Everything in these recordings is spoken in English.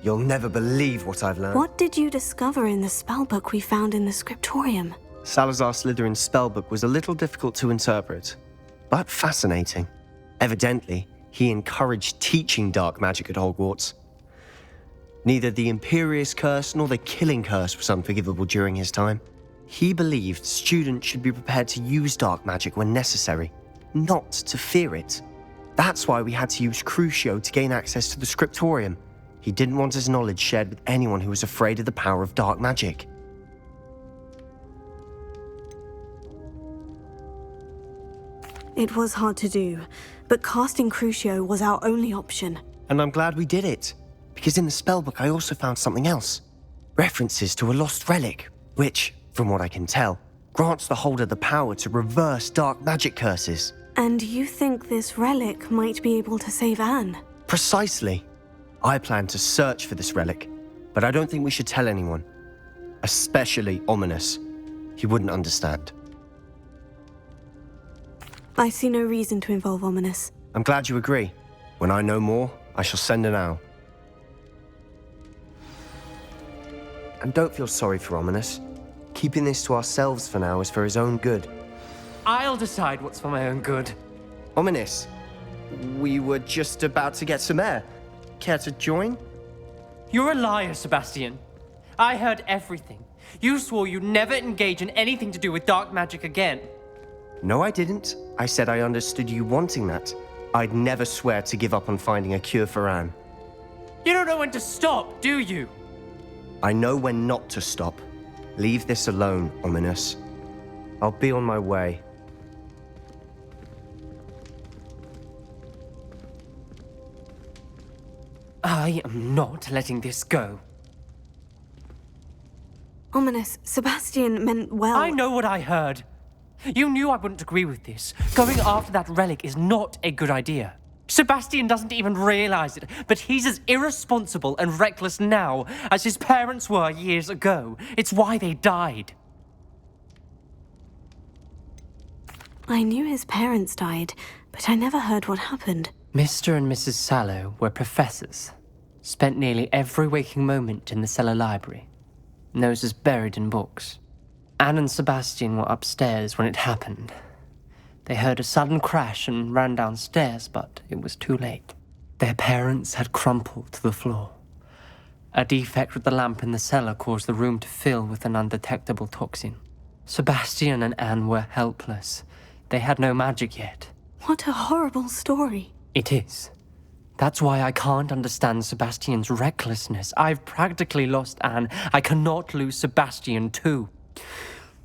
You'll never believe what I've learned. What did you discover in the spellbook we found in the scriptorium? Salazar Slytherin's spellbook was a little difficult to interpret, but fascinating. Evidently, he encouraged teaching dark magic at Hogwarts. Neither the Imperious Curse nor the Killing Curse was unforgivable during his time. He believed students should be prepared to use dark magic when necessary, not to fear it. That's why we had to use Crucio to gain access to the scriptorium. He didn't want his knowledge shared with anyone who was afraid of the power of dark magic. It was hard to do, but casting Crucio was our only option. And I'm glad we did it, because in the spellbook I also found something else. References to a lost relic, which, from what I can tell, grants the holder the power to reverse dark magic curses. And you think this relic might be able to save Anne? Precisely. I plan to search for this relic, but I don't think we should tell anyone. Especially Ominous. He wouldn't understand. I see no reason to involve Ominous. I'm glad you agree. When I know more, I shall send an owl. And don't feel sorry for Ominous. Keeping this to ourselves for now is for his own good. I'll decide what's for my own good. Ominous, we were just about to get some air. Care to join? You're a liar, Sebastian. I heard everything. You swore you'd never engage in anything to do with dark magic again. No, I didn't. I said I understood you wanting that. I'd never swear to give up on finding a cure for Anne. You don't know when to stop, do you? I know when not to stop. Leave this alone, Ominous. I'll be on my way. I am not letting this go. Ominous, Sebastian meant well. I know what I heard. You knew I wouldn't agree with this. Going after that relic is not a good idea. Sebastian doesn't even realize it, but he's as irresponsible and reckless now as his parents were years ago. It's why they died. I knew his parents died, but I never heard what happened. Mr. and Mrs. Sallow were professors. Spent nearly every waking moment in the cellar library. Noses buried in books. Anne and Sebastian were upstairs when it happened. They heard a sudden crash and ran downstairs, but it was too late. Their parents had crumpled to the floor. A defect with the lamp in the cellar caused the room to fill with an undetectable toxin. Sebastian and Anne were helpless. They had no magic yet. What a horrible story. It is. That's why I can't understand Sebastian's recklessness. I've practically lost Anne. I cannot lose Sebastian too.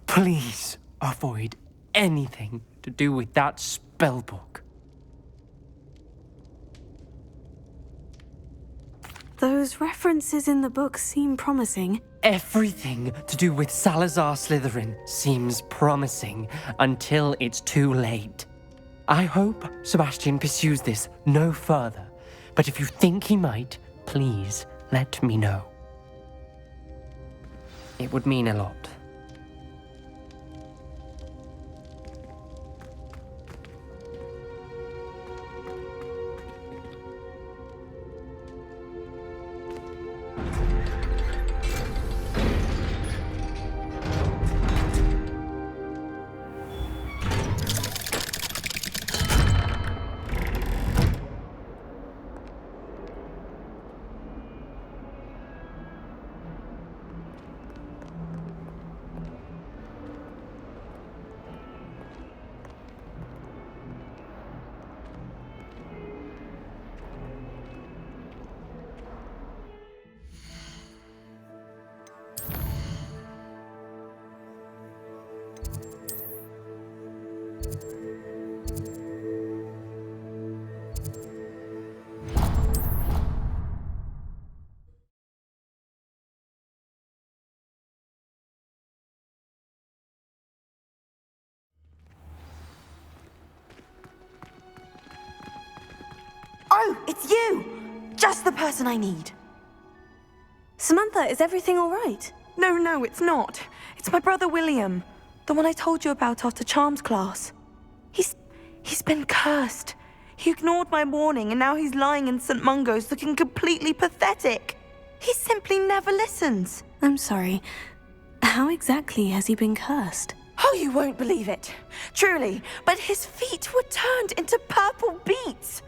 Please avoid anything to do with that spellbook. Those references in the book seem promising. Everything to do with Salazar Slytherin seems promising until it's too late. I hope Sebastian pursues this no further, but if you think he might, please let me know. It would mean a lot. Oh, it's you! Just the person I need. Samantha, is everything all right? No, it's not. It's my brother William, the one I told you about after Charms class. He's been cursed. He ignored my warning and now he's lying in St. Mungo's looking completely pathetic. He simply never listens. I'm sorry. How exactly has he been cursed? Oh, you won't believe it. Truly, but his feet were turned into purple beets.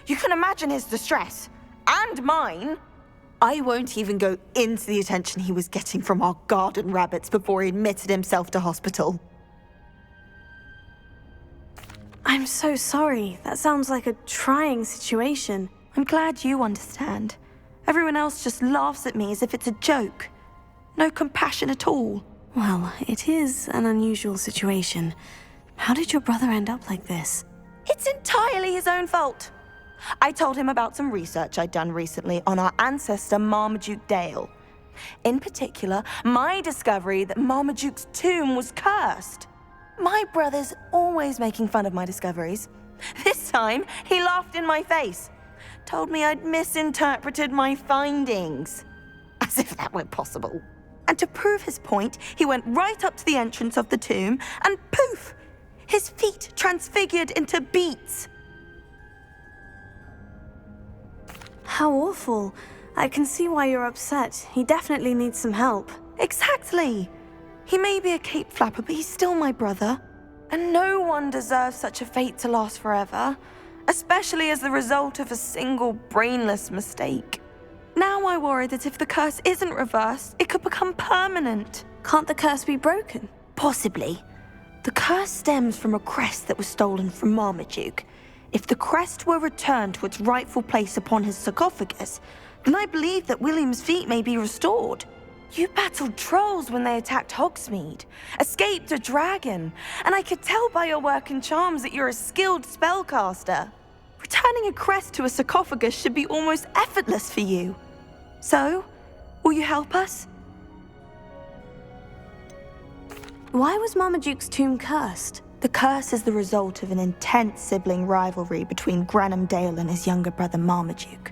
You can imagine his distress. And mine. I won't even go into the attention he was getting from our garden rabbits before he admitted himself to hospital. I'm so sorry. That sounds like a trying situation. I'm glad you understand. Everyone else just laughs at me as if it's a joke. No compassion at all. Well, it is an unusual situation. How did your brother end up like this? It's entirely his own fault. I told him about some research I'd done recently on our ancestor Marmaduke Dale. In particular, my discovery that Marmaduke's tomb was cursed. My brother's always making fun of my discoveries. This time, he laughed in my face. Told me I'd misinterpreted my findings. As if that were possible. And to prove his point, he went right up to the entrance of the tomb and poof! His feet transfigured into beets. How awful. I can see why you're upset. He definitely needs some help. Exactly. He may be a cape flapper, but he's still my brother. And no one deserves such a fate to last forever, especially as the result of a single brainless mistake. Now I worry that if the curse isn't reversed, it could become permanent. Can't the curse be broken? Possibly. The curse stems from a crest that was stolen from Marmaduke. If the crest were returned to its rightful place upon his sarcophagus, then I believe that William's feet may be restored. You battled trolls when they attacked Hogsmeade, escaped a dragon, and I could tell by your work in charms that you're a skilled spellcaster. Returning a crest to a sarcophagus should be almost effortless for you. So, will you help us? Why was Marmaduke's tomb cursed? The curse is the result of an intense sibling rivalry between Granham Dale and his younger brother Marmaduke.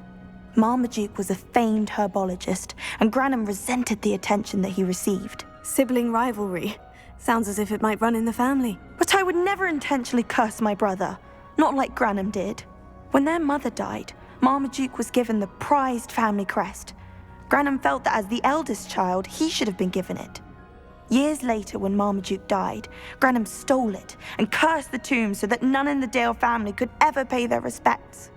Marmaduke was a famed herbologist, and Granham resented the attention that he received. Sibling rivalry. Sounds as if it might run in the family. But I would never intentionally curse my brother, not like Granham did. When their mother died, Marmaduke was given the prized family crest. Granham felt that as the eldest child, he should have been given it. Years later, when Marmaduke died, Granham stole it and cursed the tomb so that none in the Dale family could ever pay their respects.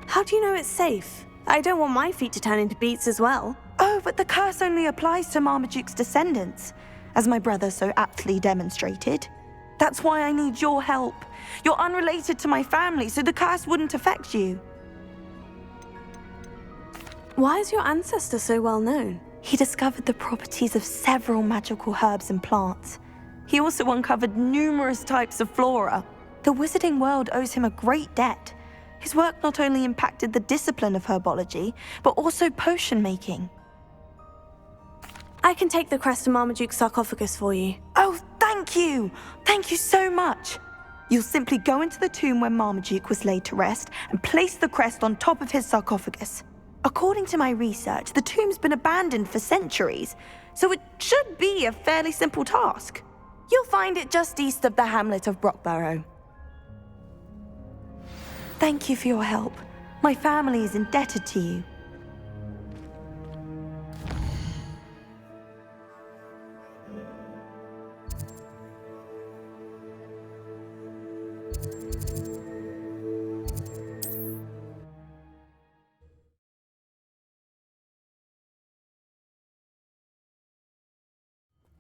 How do you know it's safe? I don't want my feet to turn into beets as well. Oh, but the curse only applies to Marmaduke's descendants, as my brother so aptly demonstrated. That's why I need your help. You're unrelated to my family, so the curse wouldn't affect you. Why is your ancestor so well known? He discovered the properties of several magical herbs and plants. He also uncovered numerous types of flora. The wizarding world owes him a great debt. His work not only impacted the discipline of herbology, but also potion making. I can take the crest to Marmaduke's sarcophagus for you. Oh, thank you! Thank you so much! You'll simply go into the tomb where Marmaduke was laid to rest and place the crest on top of his sarcophagus. According to my research, the tomb's been abandoned for centuries, so it should be a fairly simple task. You'll find it just east of the hamlet of Brockborough. Thank you for your help. My family is indebted to you.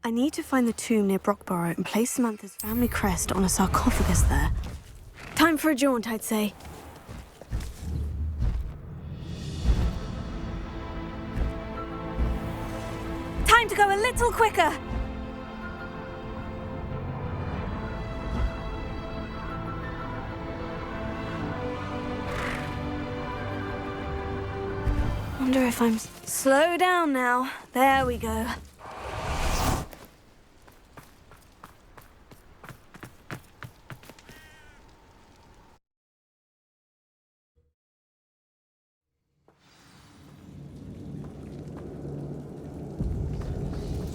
I need to find the tomb near Brockborough and place Samantha's family crest on a sarcophagus there. Time for a jaunt, I'd say. Time to go a little quicker! Wonder if I'm... Slow down now. There we go.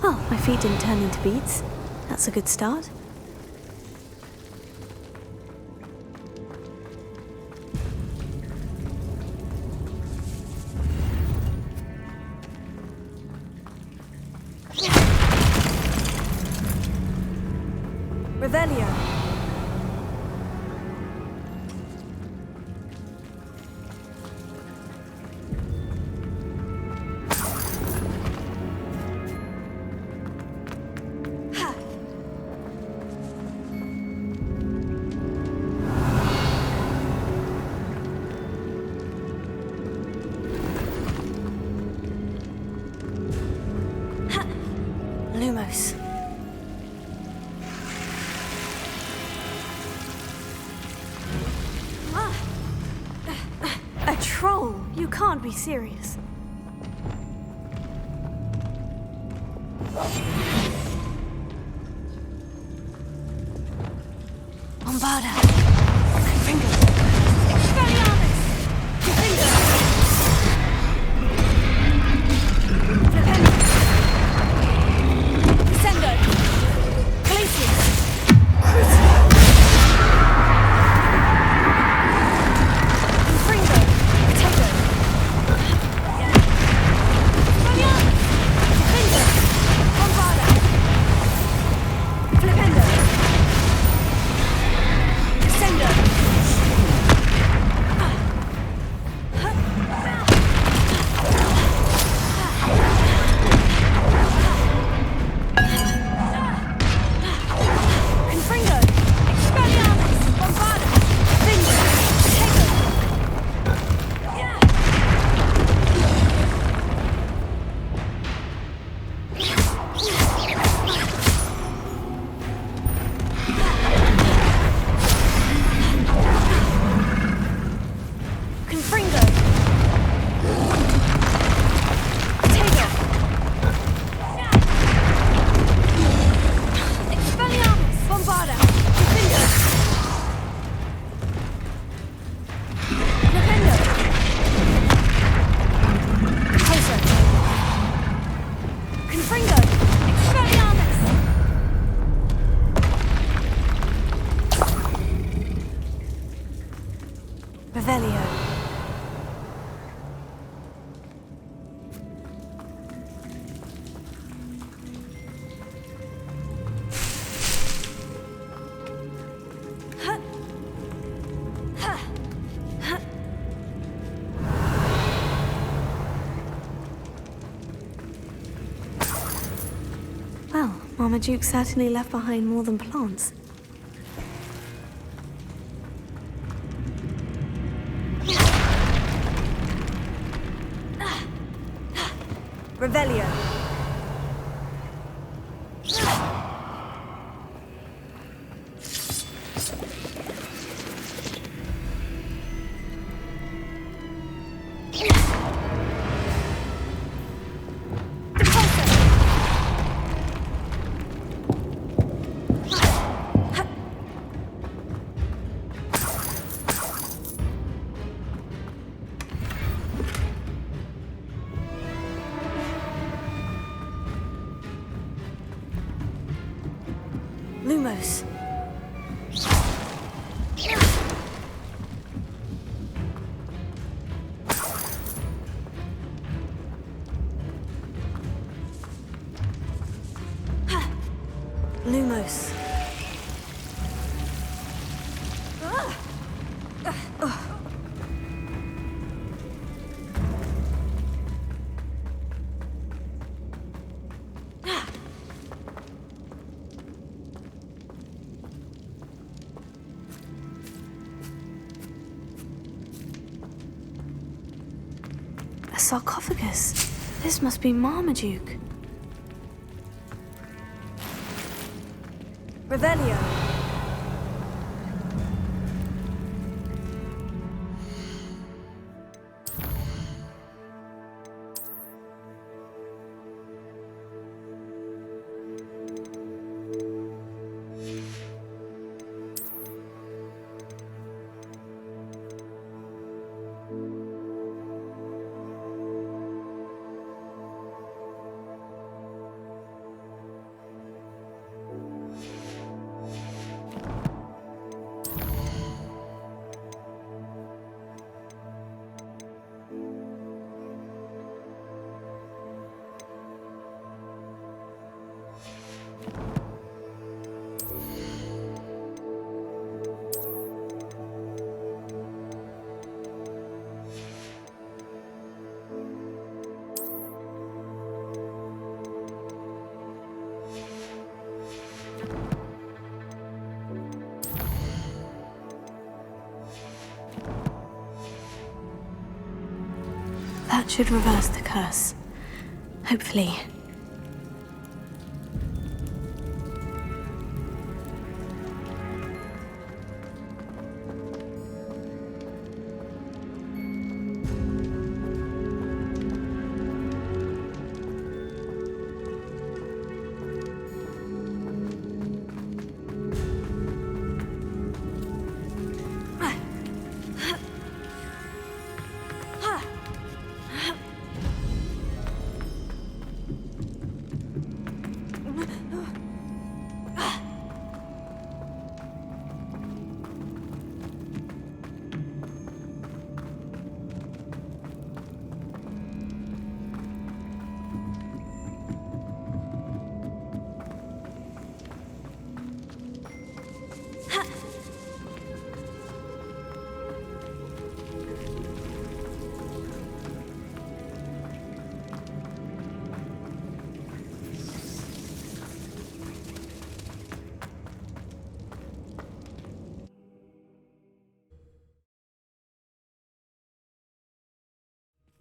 Well, my feet didn't turn into beads. That's a good start. Revelio. Lumos. A troll? You can't be serious. Bombarda. Confringo. Expelliarmus. Confringo. Flipendo. Descendo. Glacius. Crucio. Confringo. Potato. Expelliarmus. Confringo. Bombarda. Flipendo. Descendo. Confringo. Expelliarmus. Bombarda. Finger. Potato. Confringo. Potato. Expelliarmus. Bombarda. Confringo. Flipendo. Potato. Confringo. Expelliarmus. Revelio. Well, Marmaduke certainly left behind more than plants. Revelio. Lumos. Lumos. A sarcophagus. This must be Marmaduke. Revelio. That should reverse the curse. Hopefully.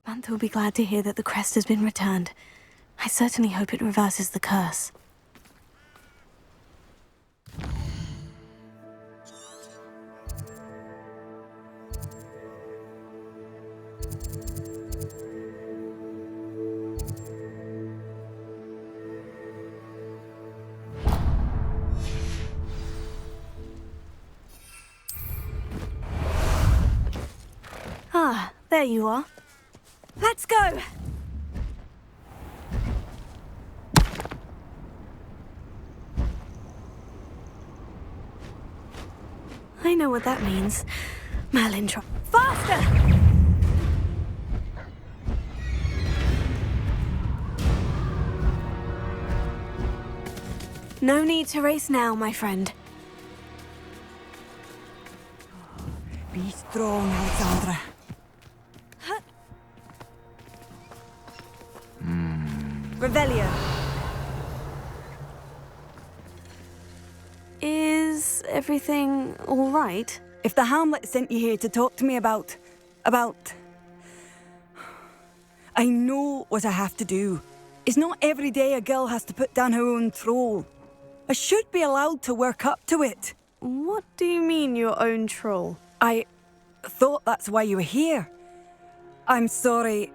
Bantha will be glad to hear that the crest has been returned. I certainly hope it reverses the curse. Ah, there you are. Let's go! I know what that means. Merlin, faster! No need to race now, my friend. Be strong, Alexandra. Revelio. Is everything all right? If the Hamlet sent you here to talk to me about... I know what I have to do. It's not every day a girl has to put down her own troll. I should be allowed to work up to it. What do you mean, your own troll? I thought that's why you were here. I'm sorry.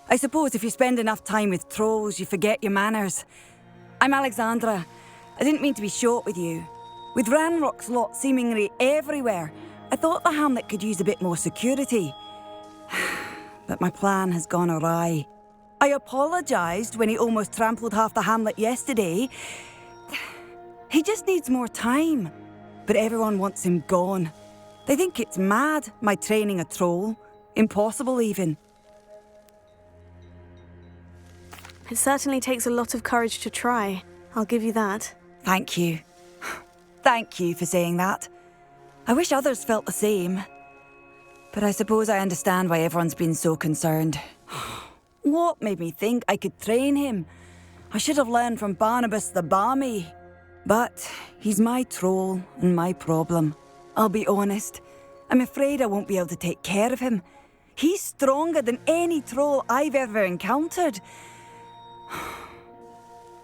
I suppose if you spend enough time with trolls, you forget your manners. I'm Alexandra. I didn't mean to be short with you. With Ranrock's lot seemingly everywhere, I thought the Hamlet could use a bit more security. But my plan has gone awry. I apologised when he almost trampled half the Hamlet yesterday. He just needs more time. But everyone wants him gone. They think it's mad, my training a troll. Impossible, even. It certainly takes a lot of courage to try. I'll give you that. Thank you. Thank you for saying that. I wish others felt the same. But I suppose I understand why everyone's been so concerned. What made me think I could train him? I should have learned from Barnabas the Balmy. But he's my troll and my problem. I'll be honest. I'm afraid I won't be able to take care of him. He's stronger than any troll I've ever encountered.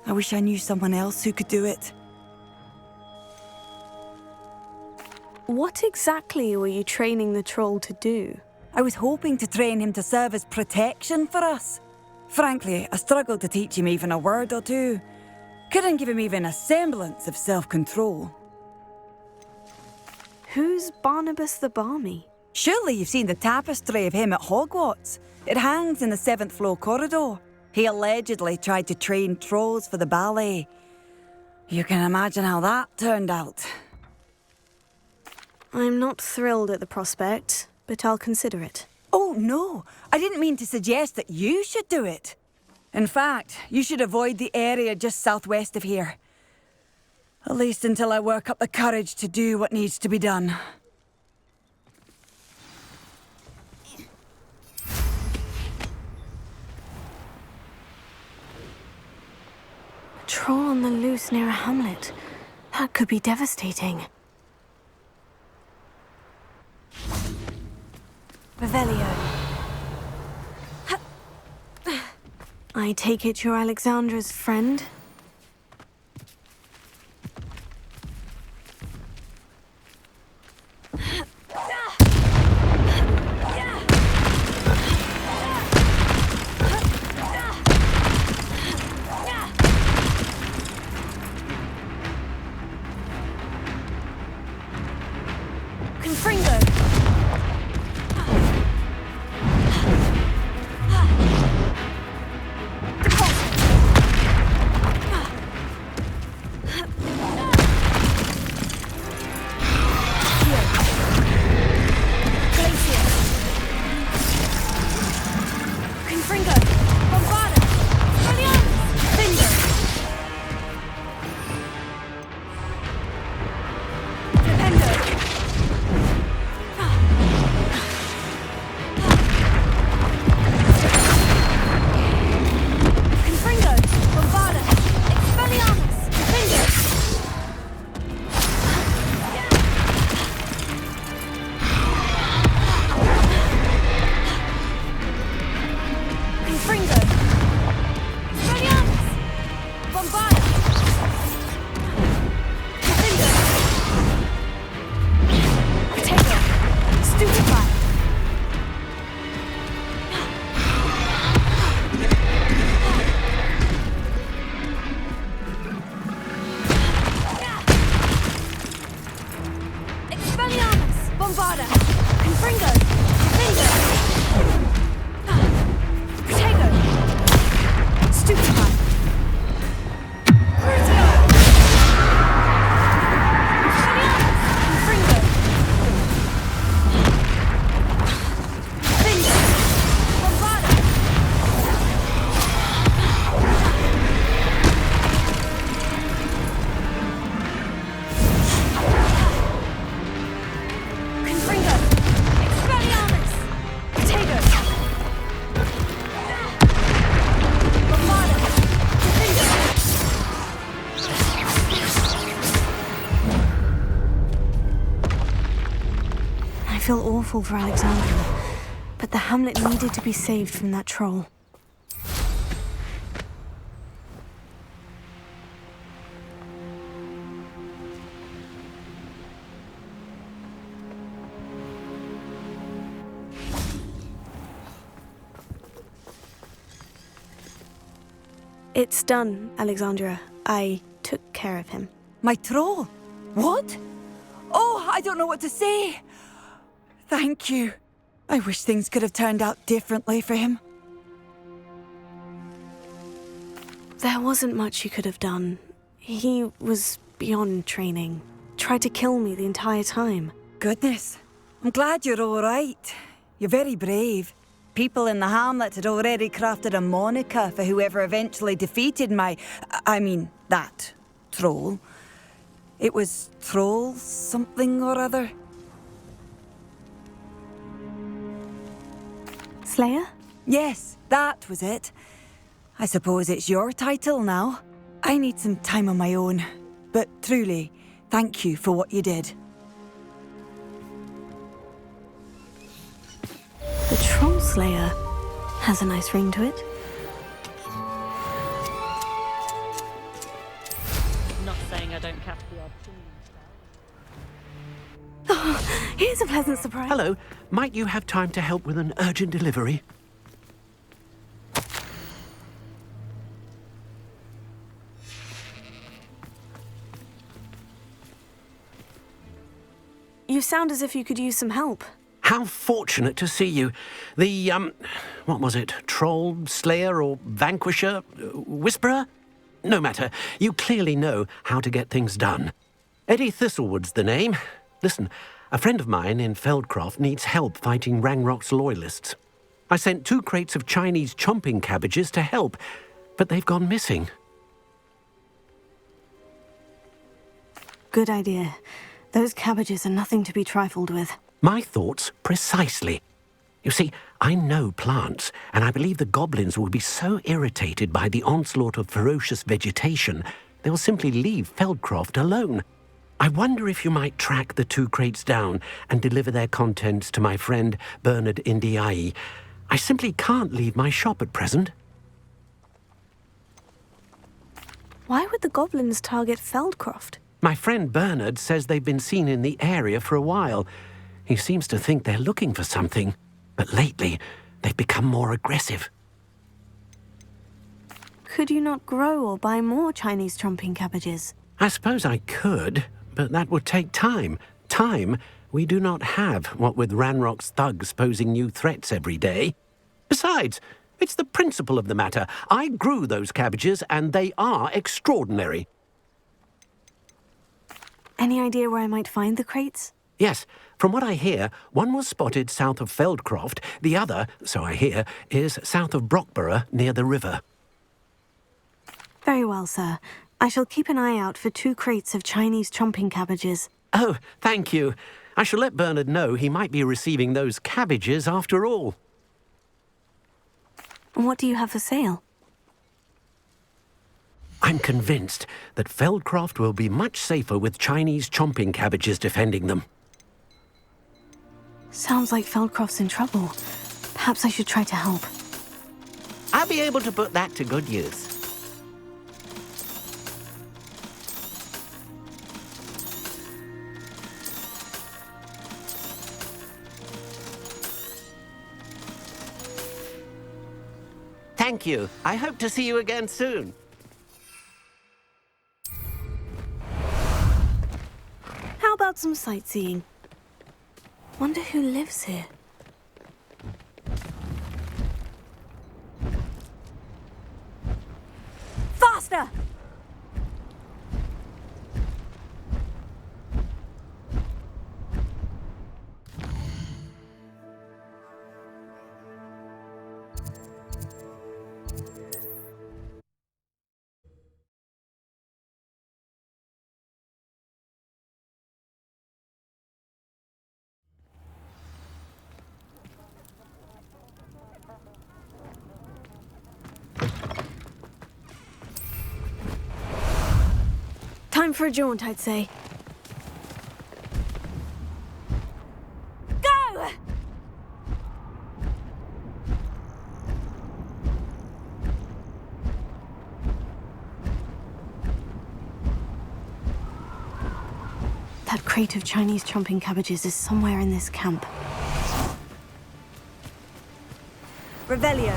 I wish I knew someone else who could do it. What exactly were you training the troll to do? I was hoping to train him to serve as protection for us. Frankly, I struggled to teach him even a word or two. Couldn't give him even a semblance of self-control. Who's Barnabas the Balmy? Surely you've seen the tapestry of him at Hogwarts. It hangs in the 7th floor corridor. He allegedly tried to train trolls for the ballet. You can imagine how that turned out. I'm not thrilled at the prospect, but I'll consider it. Oh, no. I didn't mean to suggest that you should do it. In fact, you should avoid the area just southwest of here. At least until I work up the courage to do what needs to be done. A troll on the loose near a hamlet. That could be devastating. Revelio. I take it you're Alexandra's friend? I feel awful for Alexandra, but the hamlet needed to be saved from that troll. It's done, Alexandra. I took care of him. My troll? What? Oh, I don't know what to say. Thank you. I wish things could have turned out differently for him. There wasn't much you could have done. He was beyond training. Tried to kill me the entire time. Goodness. I'm glad you're all right. You're very brave. People in the hamlet had already crafted a moniker for whoever eventually defeated that troll. It was Troll something or other. Slayer? Yes, that was it. I suppose it's your title now. I need some time on my own. But truly, thank you for what you did. The Troll Slayer has a nice ring to it. Not saying I don't catch the odd thing. Oh, here's a pleasant surprise. Hello. Might you have time to help with an urgent delivery? You sound as if you could use some help. How fortunate to see you. The, what was it? Troll, Slayer, or Vanquisher? Whisperer? No matter. You clearly know how to get things done. Eddie Thistlewood's the name. Listen, a friend of mine in Feldcroft needs help fighting Rangrock's loyalists. I sent 2 crates of Chinese chomping cabbages to help, but they've gone missing. Good idea. Those cabbages are nothing to be trifled with. My thoughts precisely. You see, I know plants, and I believe the goblins will be so irritated by the onslaught of ferocious vegetation, they will simply leave Feldcroft alone. I wonder if you might track the 2 crates down and deliver their contents to my friend Bernard Indiai. I simply can't leave my shop at present. Why would the goblins target Feldcroft? My friend Bernard says they've been seen in the area for a while. He seems to think they're looking for something, but lately they've become more aggressive. Could you not grow or buy more Chinese trumping cabbages? I suppose I could, but that would take time. Time we do not have, what with Ranrock's thugs posing new threats every day. Besides, it's the principle of the matter. I grew those cabbages, and they are extraordinary. Any idea where I might find the crates? Yes, from what I hear, one was spotted south of Feldcroft. The other, so I hear, is south of Brockborough, near the river. Very well, sir. I shall keep an eye out for 2 crates of Chinese trumping cabbages. Oh, thank you. I shall let Bernard know he might be receiving those cabbages after all. And what do you have for sale? I'm convinced that Feldcroft will be much safer with Chinese chomping cabbages defending them. Sounds like Feldcroft's in trouble. Perhaps I should try to help. I'll be able to put that to good use. Thank you. I hope to see you again soon. How about some sightseeing? Wonder who lives here. Faster! Time for a jaunt, I'd say. Go! That crate of Chinese trumping cabbages is somewhere in this camp. Revelio.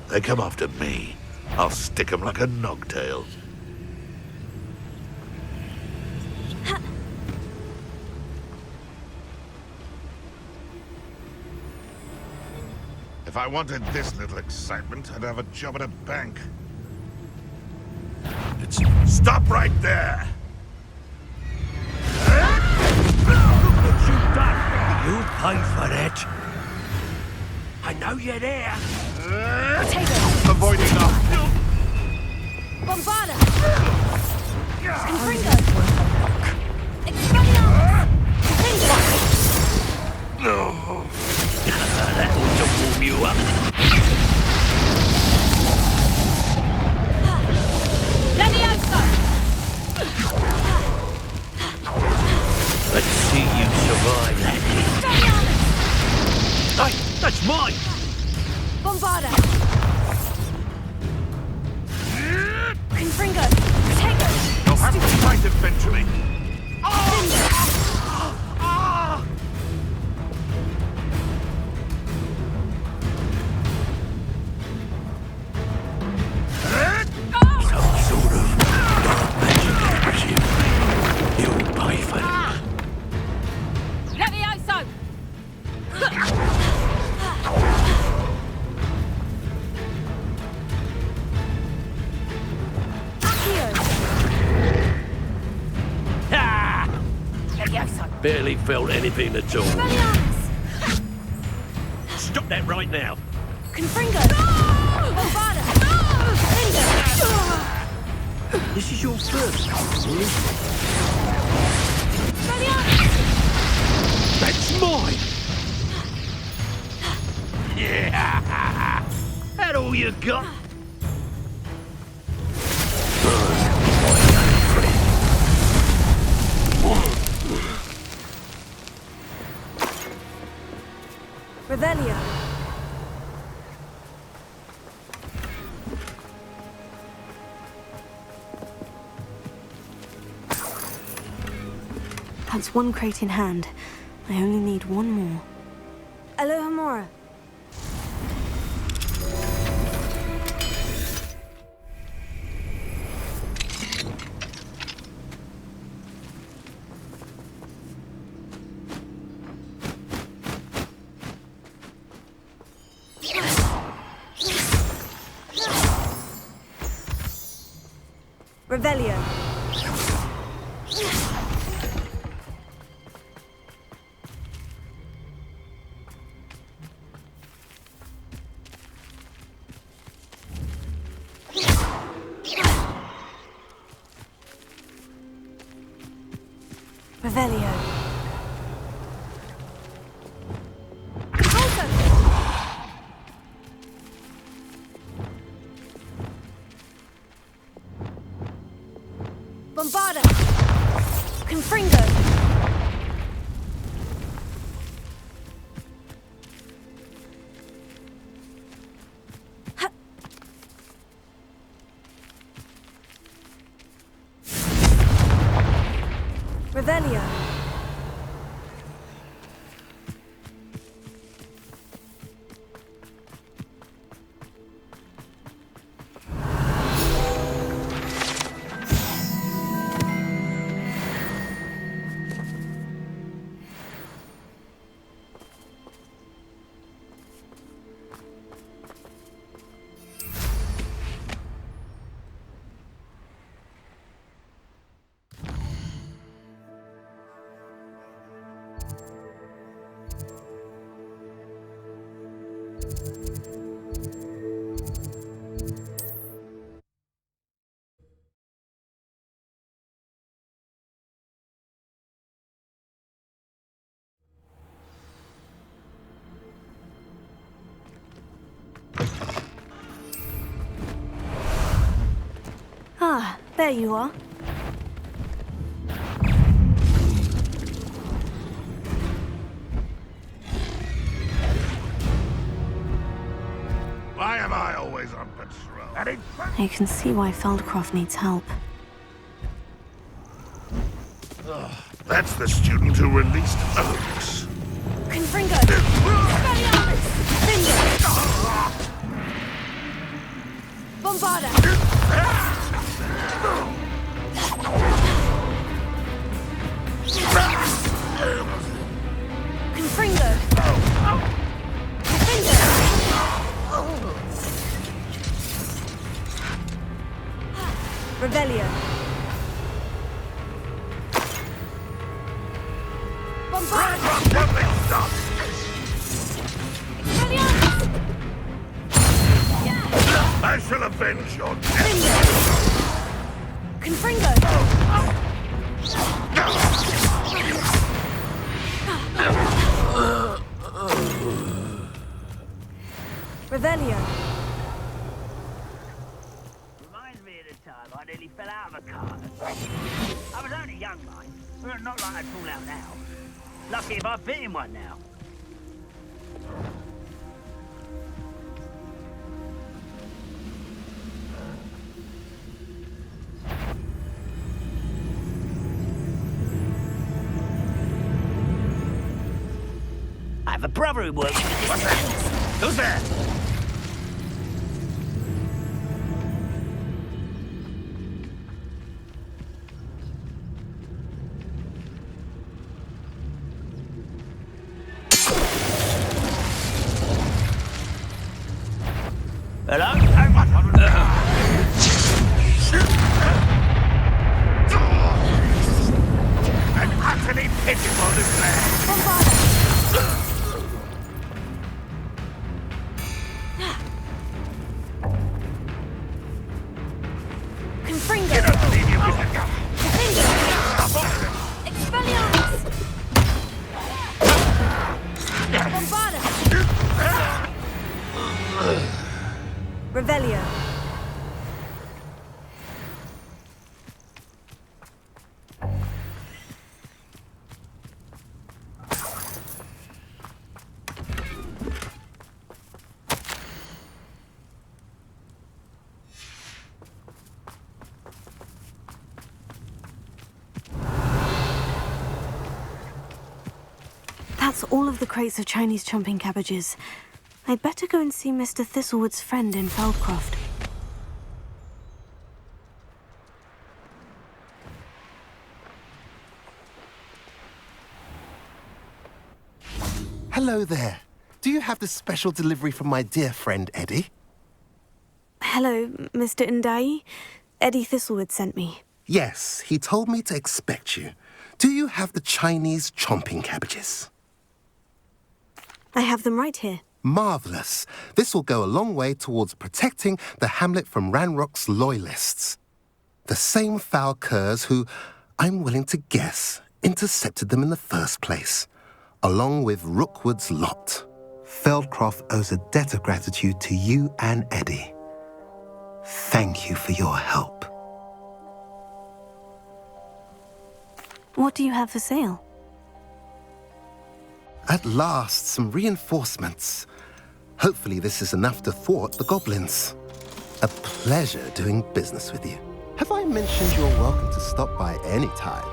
They come after me. I'll stick 'em like a nogtail. If I wanted this little excitement, I'd have a job at a bank. Stop right there! What you done? You pay for it. I know you're there. Avoiding us. Bombarda! Confringo! Expelliarmus! That ought to warm you up. Levioso! Let's see you survive that. Hey, that's mine! Bombarda! Confringo! Take it! You'll have to fight eventually. Some sort of dark magic, I presume. You'll pay for it. Levioso! Ah! Levioso! Barely felt anything at all. Expelliarmus! Stop that right now. Confringo! Bombarda! This is your first time, That's mine! Yeah! That all you got? Revelio. That's one crate in hand. I only need one more. Alohomora. Revelio. Revelio. Bombarda! Confringo! Revelio. Ah, there you are. Why am I always on patrol? You can see why Feldcroft needs help. That's the student who released Oaks. Confringo! Expelliarmus! Finger! Bombarda! Confringo! Finger! Revelio! Bombarda! Expelliarmus! I shall avenge your death. Finger! Confringo! Revelio! Reminds me of the time I nearly fell out of a car. I was only young, mind. Well, not like I'd fall out now. Lucky if I fit in one now. I have a brother who works with this. What's that? Who's there? Hello? An utterly pitiful display. Confringo! I don't believe you, Mr. Gunn. Expelliarmus! Bombarda! Revelio! That's all of the crates of Chinese chomping cabbages. I'd better go and see Mr. Thistlewood's friend in Feldcroft. Hello there. Do you have the special delivery from my dear friend Eddie? Hello, Mr. Ndai. Eddie Thistlewood sent me. Yes, he told me to expect you. Do you have the Chinese chomping cabbages? I have them right here. Marvellous. This will go a long way towards protecting the hamlet from Ranrock's loyalists. The same foul curs who, I'm willing to guess, intercepted them in the first place, along with Rookwood's lot. Feldcroft owes a debt of gratitude to you and Eddie. Thank you for your help. What do you have for sale? At last, some reinforcements. Hopefully this is enough to thwart the goblins. A pleasure doing business with you. Have I mentioned you're welcome to stop by any time?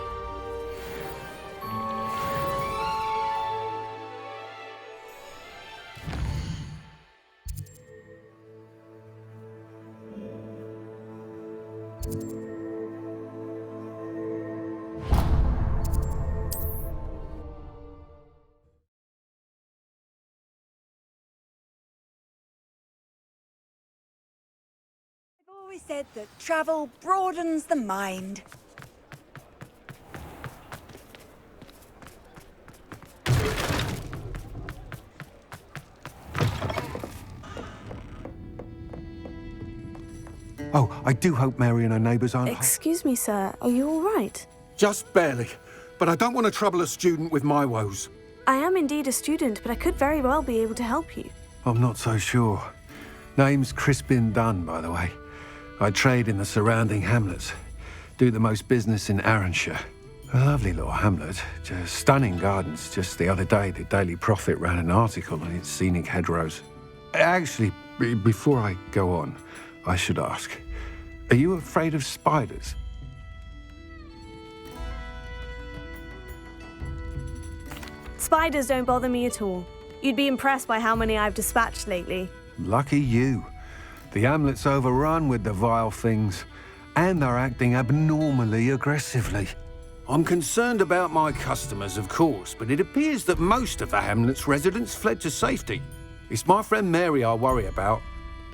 I've always said that travel broadens the mind. Oh, I do hope Mary and her neighbours aren't... Excuse me, sir. Are you all right? Just barely. But I don't want to trouble a student with my woes. I am indeed a student, but I could very well be able to help you. I'm not so sure. Name's Crispin Dunn, by the way. I trade in the surrounding hamlets. Do the most business in Arranshire. A lovely little hamlet. Just stunning gardens. Just the other day, the Daily Prophet ran an article on its scenic hedgerows. Actually, before I go on, I should ask, are you afraid of spiders? Spiders don't bother me at all. You'd be impressed by how many I've dispatched lately. Lucky you. The hamlet's overrun with the vile things, and they're acting abnormally aggressively. I'm concerned about my customers, of course, but it appears that most of the hamlet's residents fled to safety. It's my friend Mary I worry about.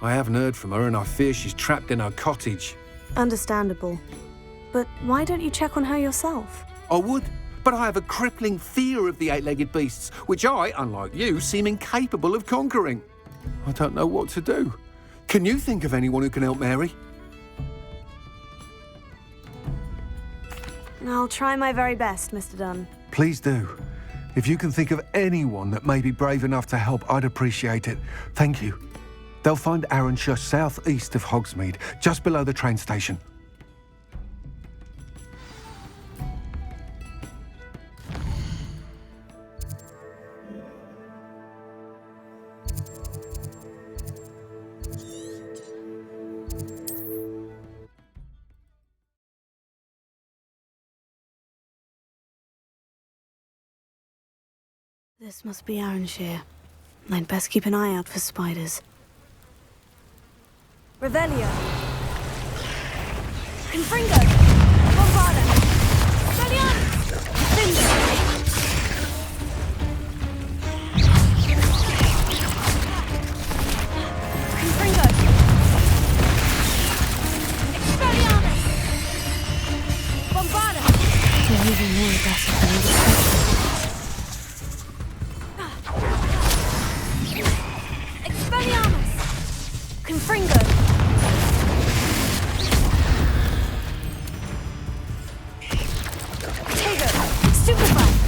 I haven't heard from her, and I fear she's trapped in her cottage. Understandable. But why don't you check on her yourself? I would, but I have a crippling fear of the eight-legged beasts, which I, unlike you, seem incapable of conquering. I don't know what to do. Can you think of anyone who can help Mary? I'll try my very best, Mr. Dunn. Please do. If you can think of anyone that may be brave enough to help, I'd appreciate it. Thank you. They'll find Arranshire southeast of Hogsmeade, just below the train station. This must be Arranshire. I'd best keep an eye out for spiders. Revelio. Confringo. Bombarda. Brilliant! Cinder. Confringo. Expelliarmus. Bombarda. They're even more aggressive than expected. Confringo! Tego! Stupefy!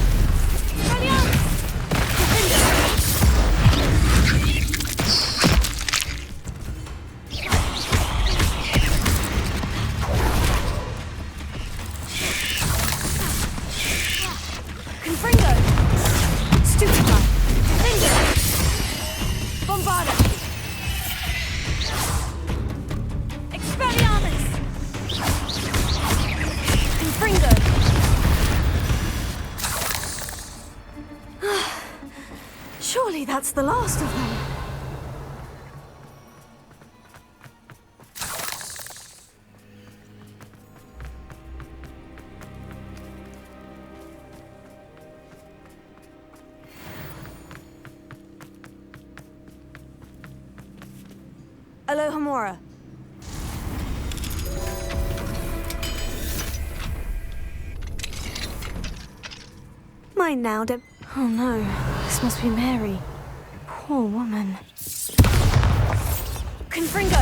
Surely that's the last of them. Alohomora. Mine now, Deb. Oh no, this must be Mary. Poor woman. Confringo!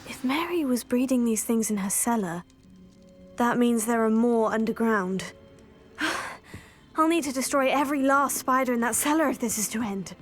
If Mary was breeding these things in her cellar, that means there are more underground. I'll need to destroy every last spider in that cellar if this is to end.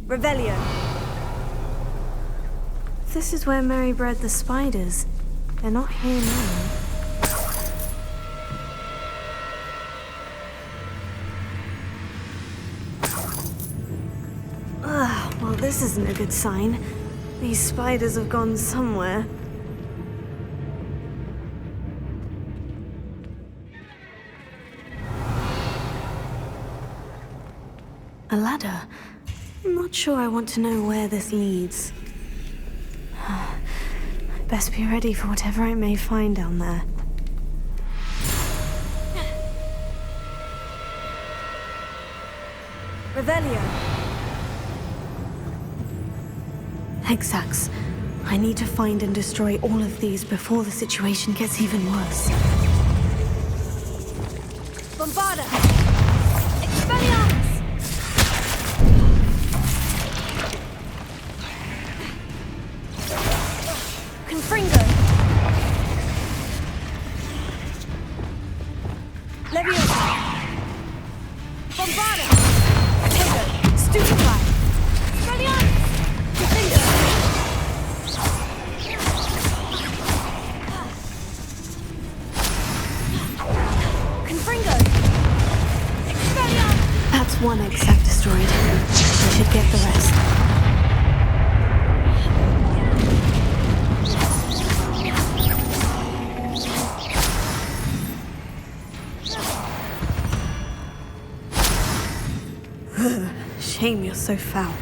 Revelio. This is where Mary bred the spiders. They're not here now. Ugh, well, this isn't a good sign. These spiders have gone somewhere. A ladder. I'm not sure I want to know where this leads. I'd best be ready for whatever I may find down there. Revelio. Hexax. I need to find and destroy all of these before the situation gets even worse. Bombarda. Expelliarmus. Confringo. Leviosa. Bombarda. Tego. Stupefy. Expelliarmus. Confringo. Confringo. Expelliarmus. That's one Hexac destroyed. I should get the rest. Shame you're so foul.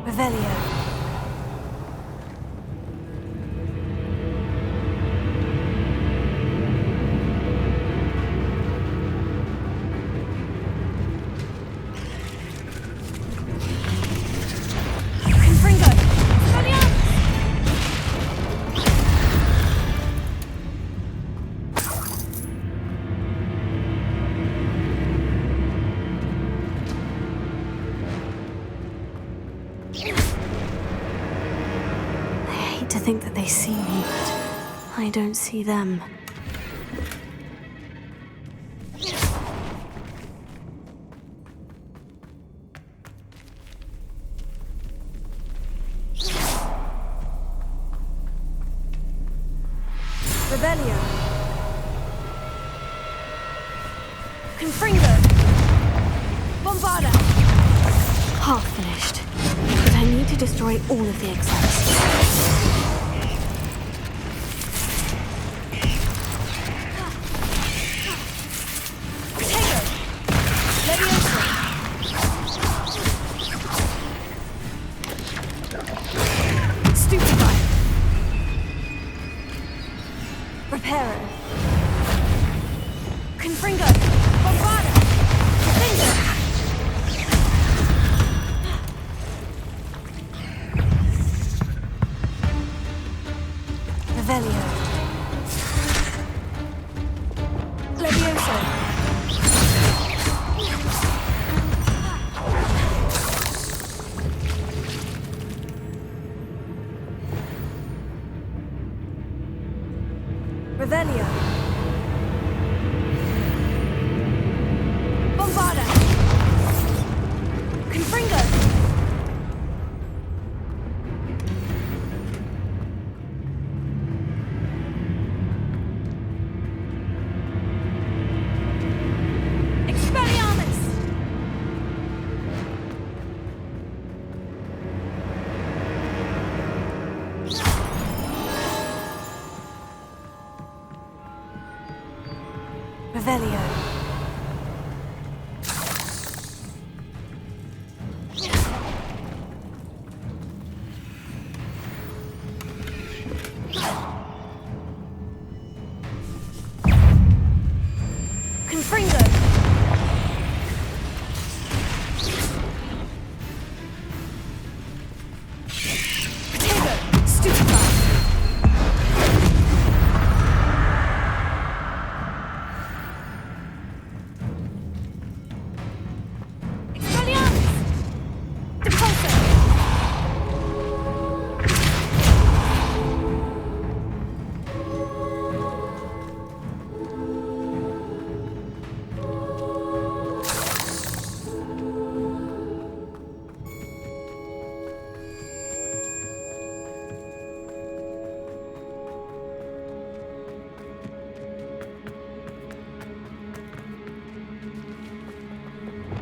Revelio. Confringo. Expelliarmus. To think that they see me, but I don't see them. Revelio. Confringo. Bombarda. Half finished, but I need to destroy all of the exits. Reparo. Confringo. Bombarda. Confringo.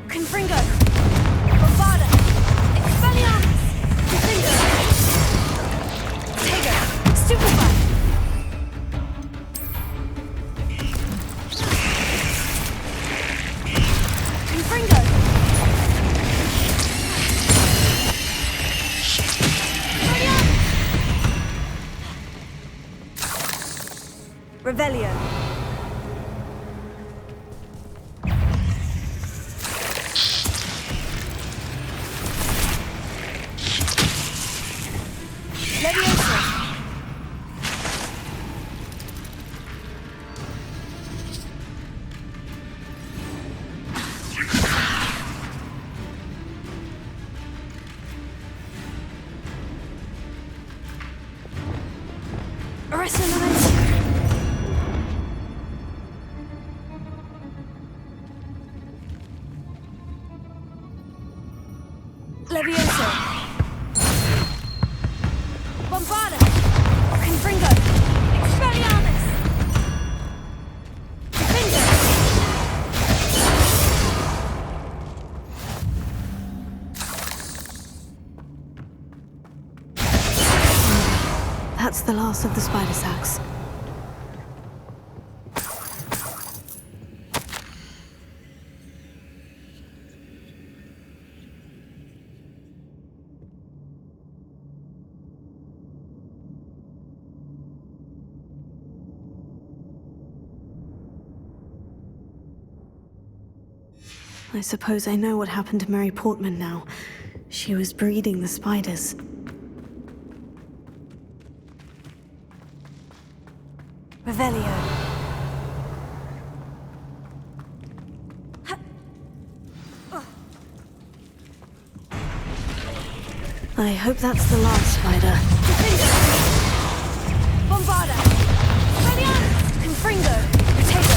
Confringo! Bombarda! Expelliarmus! Confringo! Tego! Stupefy! Confringo! Revelio. Leviosa. Arresto Momentum. Leviosa. Bombarda. Confringo. Expelliarmus. Confringo. That's the last of the spider sacks. I suppose I know what happened to Mary Portman now. She was breeding the spiders. Revelio. I hope that's the last spider. Bombarda! Expelliarmus! Confringo! Tego!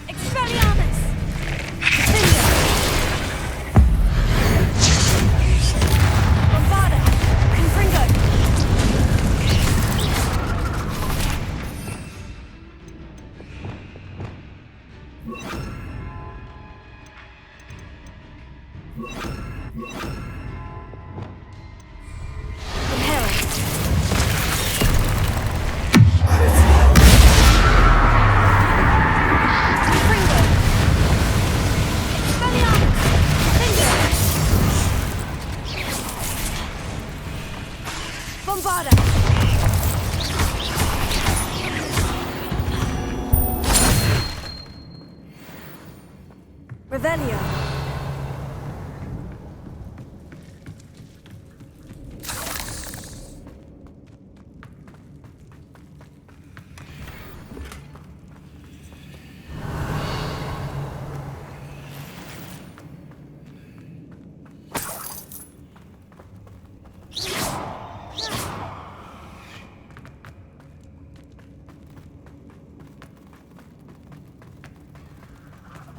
Expelliarmus! Confringo! Bombarda! Confringo! Bombarda! Revelio.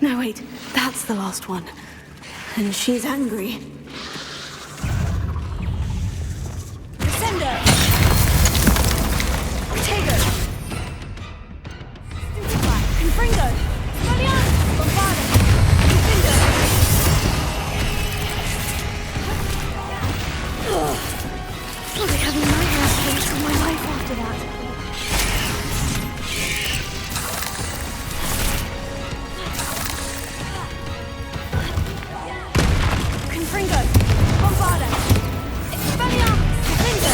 No, wait, that's the last one. And she's angry. Descendo! Tego! Stupefy! Confringo! Expelliarmus! Bombarda! Descendo! Ugh. I'll be having nightmares for the rest of my life after that. Confringo! Bombarda! Expelliarmus! Descendo!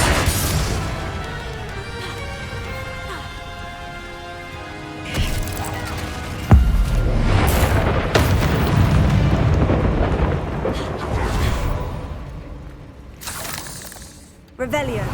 Revelio.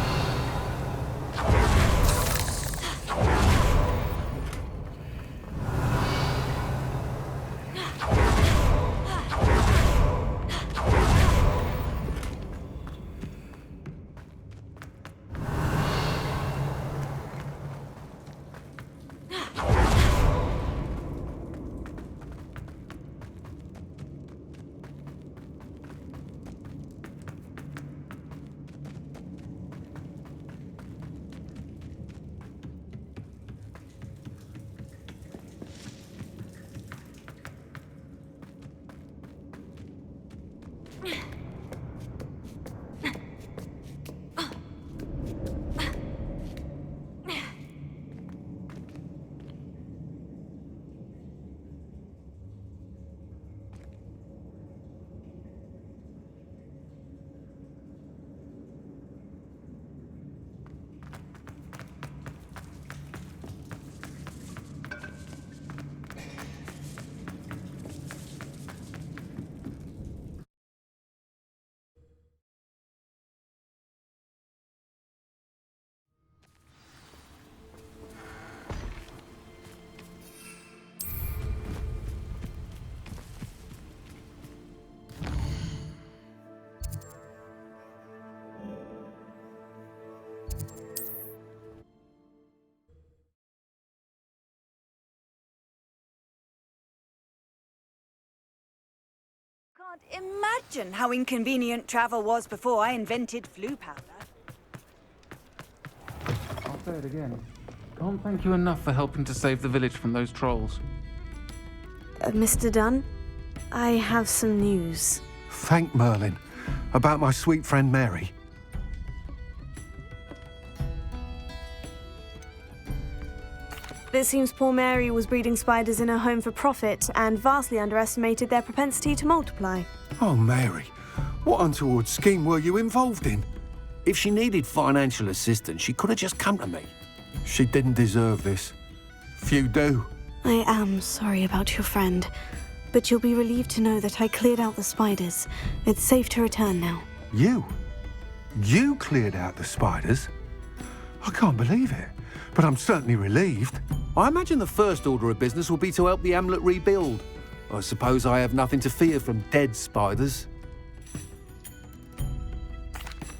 Can't imagine how inconvenient travel was before I invented flu powder. I'll say it again. Can't thank you enough for helping to save the village from those trolls. Mr. Dunn, I have some news. Thank Merlin. About my sweet friend Mary. It seems poor Mary was breeding spiders in her home for profit and vastly underestimated their propensity to multiply. Oh, Mary, what untoward scheme were you involved in? If she needed financial assistance, she could have just come to me. She didn't deserve this. Few do. I am sorry about your friend, but you'll be relieved to know that I cleared out the spiders. It's safe to return now. You? You cleared out the spiders? I can't believe it, but I'm certainly relieved. I imagine the first order of business will be to help the hamlet rebuild. I suppose I have nothing to fear from dead spiders.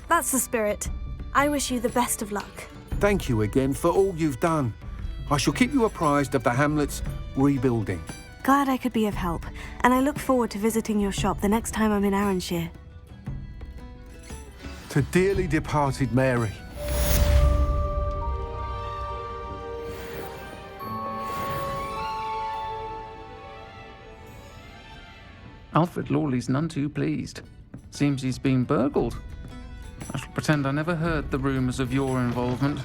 That's the spirit. I wish you the best of luck. Thank you again for all you've done. I shall keep you apprised of the hamlet's rebuilding. Glad I could be of help, and I look forward to visiting your shop the next time I'm in Arranshire. To dearly departed Mary. Alfred Lawley's none too pleased. Seems he's been burgled. I shall pretend I never heard the rumours of your involvement.